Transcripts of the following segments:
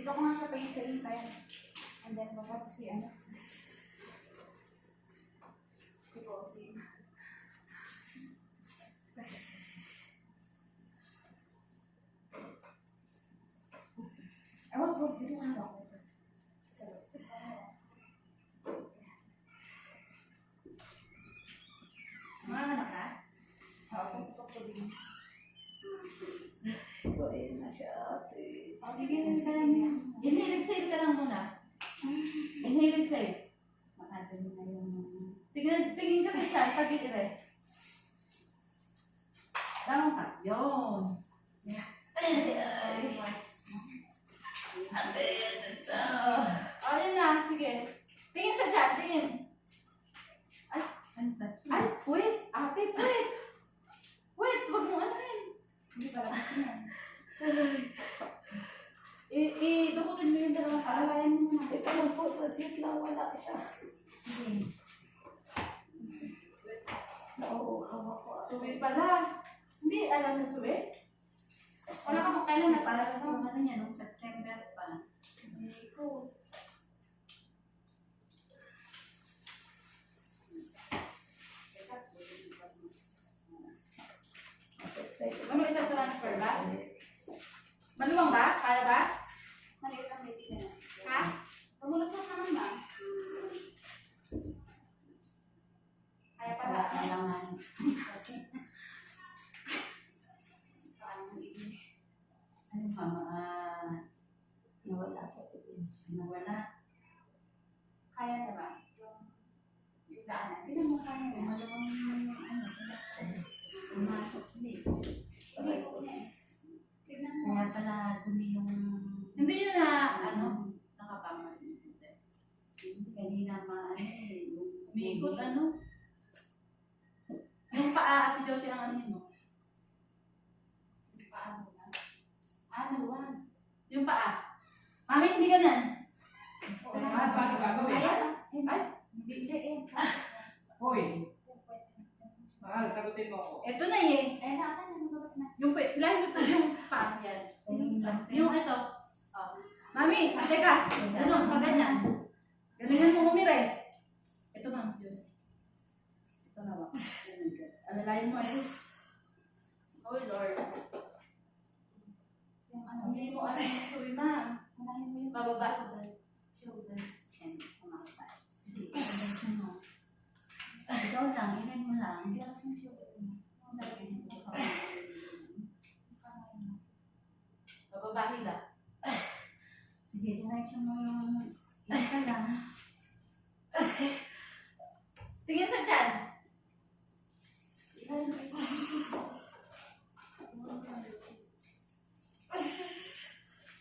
Dito ko nga siya paintayin kaya. And then, baka si ano. Dito si... Ewan ko, dito sa hawak ko. Mga anak ka? Oo, ito ko din. Kuwain na siya ate. Sige, inhale, exhale ka lang muna. Inhale, exhale. Makadali na yung... Tingin ka sa chat, pag-iire. Tama ka. Yun. Ate, ano siya? O, yun na. Sige. Tingin sa chat, tingin. Ay, Ano ba? ay, wait. Ate, wait. Wait, wag mo ano yun. Hindi pala kasi yan. Dukutin mo yung dalawang paa. Alalayan mo na. Ito lang po, sa seat lang wala siya. Sige. Oo, hawak ko. Suwi pala. Hindi, alam na suwi. Wala ka kung kailan na Para sa ano niya, nung September pa. Hindi ko. Ano ito transfer ba? Maluwang ba? Kaya ba? Maliit ang baby na. Ha? Pamulas mo ka naman ba? Kaya pala. Wala kailangan. Ano ka, nawala ko din siya. Nawala. Kaya na ba? Yung daanan. Tignan mo kaya na. Malawang yung ano. Pumasok ulit. Hindi ko na eh. Tignan mo. Kaya pala dumi yung... Hindi nyo na, ano, nakapangal. Kanina Umiikot, ano? Yung paa, Ate Josie, ang ano yun, no? Yung paa mo na. Maluwag. Yung paa. Mami, hindi ganun. Paano gagawin? Ay, hindi. Hoy! Mahal, sagutin mo ako. Ito na eh. Yung paa yan. Yung ito. Oh. Mami, teka. Ganun, pag ganyan. Galingan mo umire. Ito, ma'am. Diyos. Ito na ba? Alalayan mo ito. Oh, Lord. Hindi mo ano yung suwi, ma'am. Bababa. shoulder and kumakapal. Sige, ilagay mo. Ikaw lang, ilagay mo lang. Hindi ako sa shoulder mo. Ilagay mo ka. Bababahi lang. Sige, diretso mo yung isa lang. Tingin sa tiyan.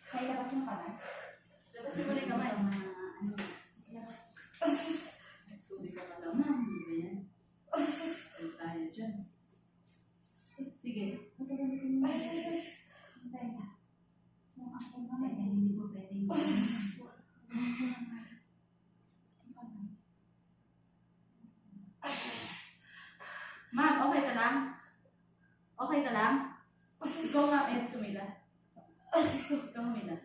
Kaya labas mo pa na? Labas mo muna yung kamay. Ano? Subi ka pa naman. Ano ba yan? Ano tayo dyan? Sige. Hindi ko pwedeng Ma'am, okay ka lang? Okay ka lang? Ikaw nga, sumila. Ikaw humila.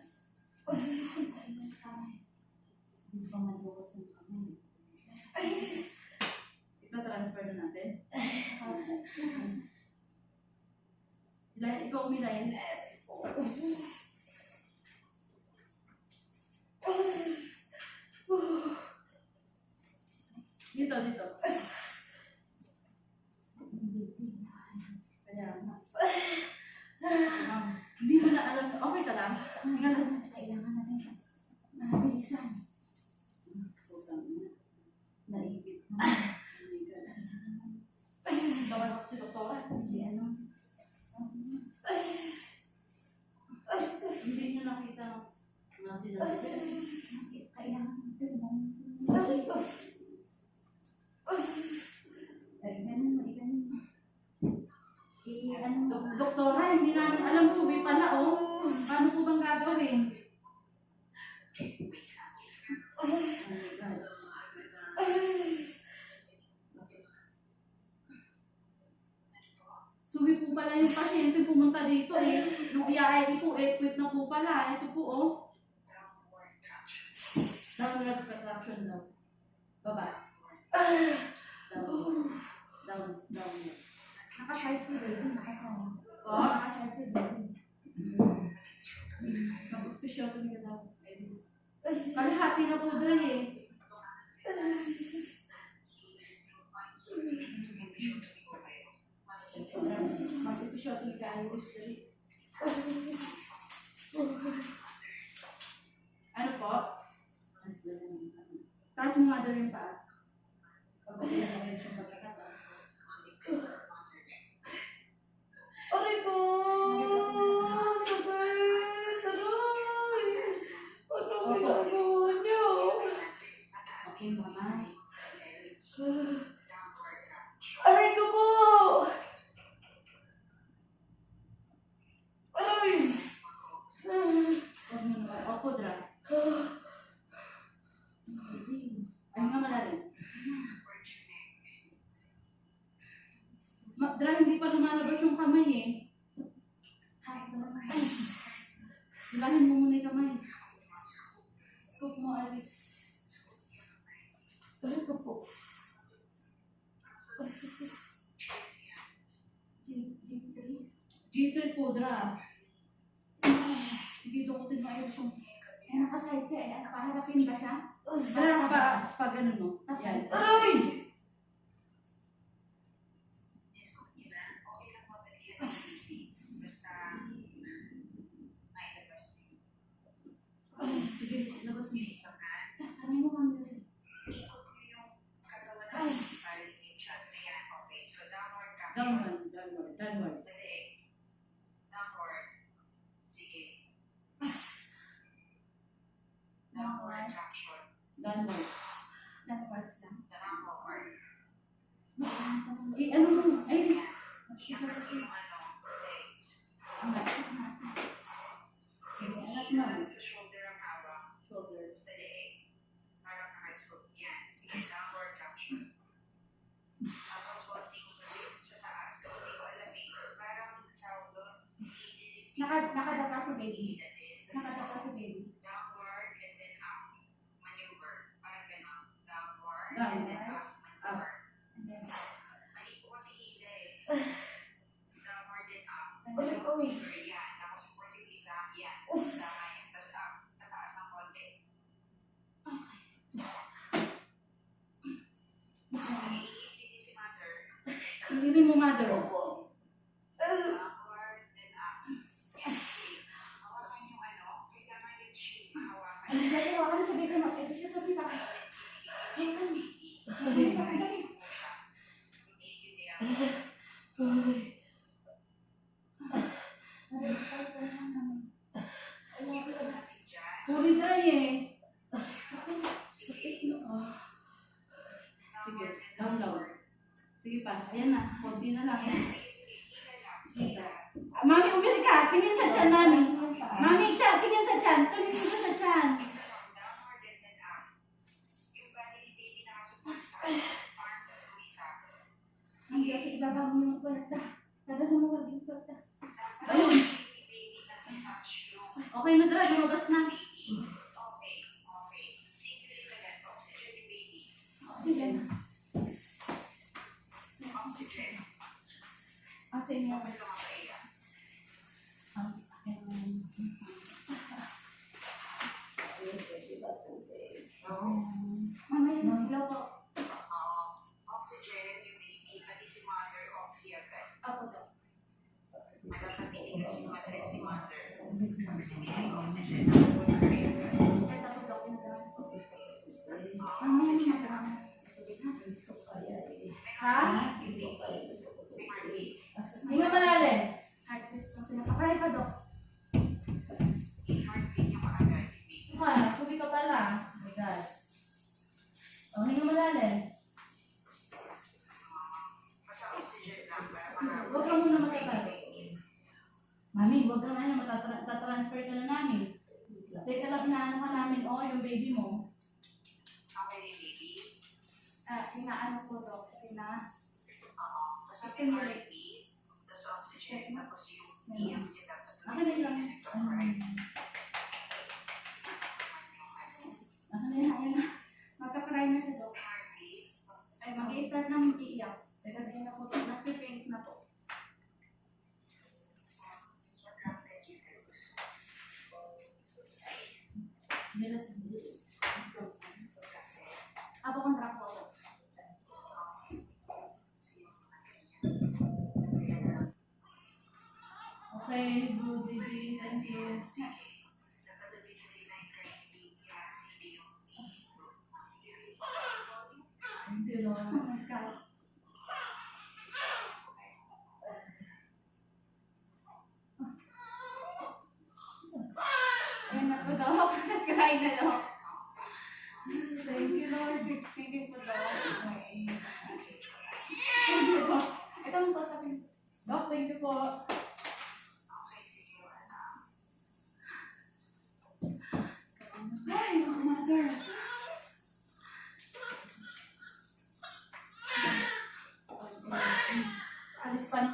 Hindi ko madugot yung kamay. Ito, transfer na natin. Dahil ikaw umilayin. Dito, dito. Kaya nga. Hindi mo na alam. Okay ka lang? Hinga lang. Kailangan na rin. Mabilisan. Naipit. Tawag ako si doktora. Hindi ano. Hindi nyo nakita natin na Kailangan natin. Ay, ganun mo, ganun mo. Ano, Doktora, hindi namin alam suwi pala, oh. Paano po bang gagawin? Oh my God. Suwi po pala yung pasyente pumunta dito eh. Nung i-ID po, quit na po pala. Ito po, oh. Downward contraction daw. Baba. Down. nakaside si baby, nakaside. Oh. Nakaside si baby. Mag-ospisyal ka daw. Kalahati na po dry eh. Mag-ospisyal ka Iris. Ano po? Taas mo nga daw yung paa. Pagpapalala na rin siyang pagkakataon. Aray ko! Sakit! Aray! Ano ginagawa niyo? Okay, mama. Aray ko po! Aray! Huwag mo naman. Opo, dra. Ay nga malalim. Dra, hindi pa lumalabas yung kamay eh. Kahit na naman. Hilahin mo muna yung kamay. Scoop mo, Alice. Aray ko po. G3 po, dra. Sige, dukutin mo ayos yung... Ay, nakaside siya. Ay, nakaharapin ba siya? Dra, pa ganun mo. Yan. Aray! Sige, labas mo. Kamay mo kami kasi. Downward. Downward. Downwards lang. Eh, ano mo? Ay, sige, anak mo. Shoulders. Nakadapa si baby. Nakadapa si baby. Down. Up. And then, Uy, uy. Hindi mo, mother. Opo. Ang dali, wala sa baby mo. Ito siya tabi pa. Huli dry eh. Sakit no. Sige, down. Sige pa, ayan na. Konti na lang. Mami, umiri ka. Tingin sa tiyan, mami. Mami, tingin sa tiyan. Tumingin ka sa tiyan. Ang kasi ibaba mo yung pwersa. Dadala mo wag yung pwersa. Ayun. Okay na, Dra. Lumabas na. Oxygen. Oxygen. Oo. Mama, yun, ilaw po. Oxygen, yung baby, pati si mother, oxy agad. Ako daw. Magkakapiling na si mother, si mother. Pag sinili oxygen, Kaya tapos daw, pinagawa ko. Mama, yun, magawa. Ha? heartbeat. Hinga malalim. Heartbeat ko. Pinapakaray pa daw. Heartbeat yung maagad, yung baby. Mukha, subi ka pala. Oh my God. Oh, hinga malalim. Basta oxygen lang para Huwag ka muna matatalo. Mami, huwag ka na. Tatransfer ka na namin. Teka lang, inaano ka namin. Oh, yung baby mo. okay ni baby. Inaano po daw. Basta may heartbeat, tapos oxygen, tapos yung EM niya dapat Akin na lang. Akin na yan. Magkakaray na siya daw. heartbeat. Ay, mag-i-start na mag-iiyak. Teka, din na po. Nag-paint na po. Bilas. Ako kontra po ako. Okay, good, baby. Thank you. Thank you, Lord. Oh my God. Ayun na po daw. Nag-cry na daw. Thank you, Lord. Thank you po daw. Thank you po. Ito mo po sabihin. Doc, thank you po. Ay, mother. Alis pa na.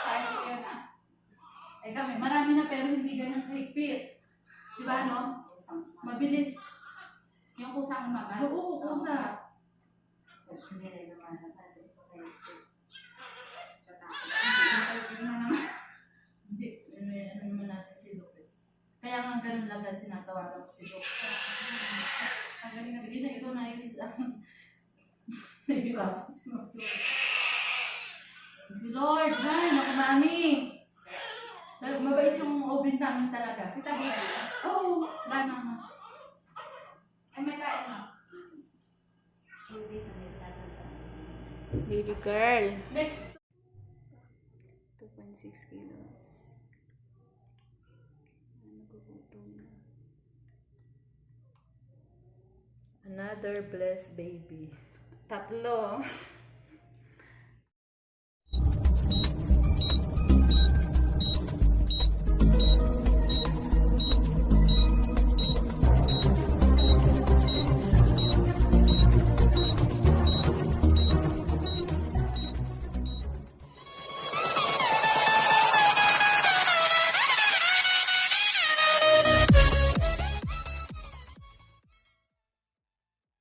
Ay, yun na. Ay kami, marami na pero hindi ganyan kahigpit. Diba, no? Mabilis. Yung kusang umagas. Oo, kusa. Hindi rin naman. Kasi ito kayo. Hindi na naman. Hindi, ano naman natin si Doc. Kaya nga ganun lang tinatawagan ko si Doc. Ang galing na Hindi na ikaw nainis lang. Nahihirapan si Doc. Si Lord, ay, naku mami. Mabait yung oven namin talaga. Kita dito. Oo, wala na. Ay, may kain na. Baby girl. Next. 2.6 kilos. Nagugutom na. Another blessed baby. Tatlo.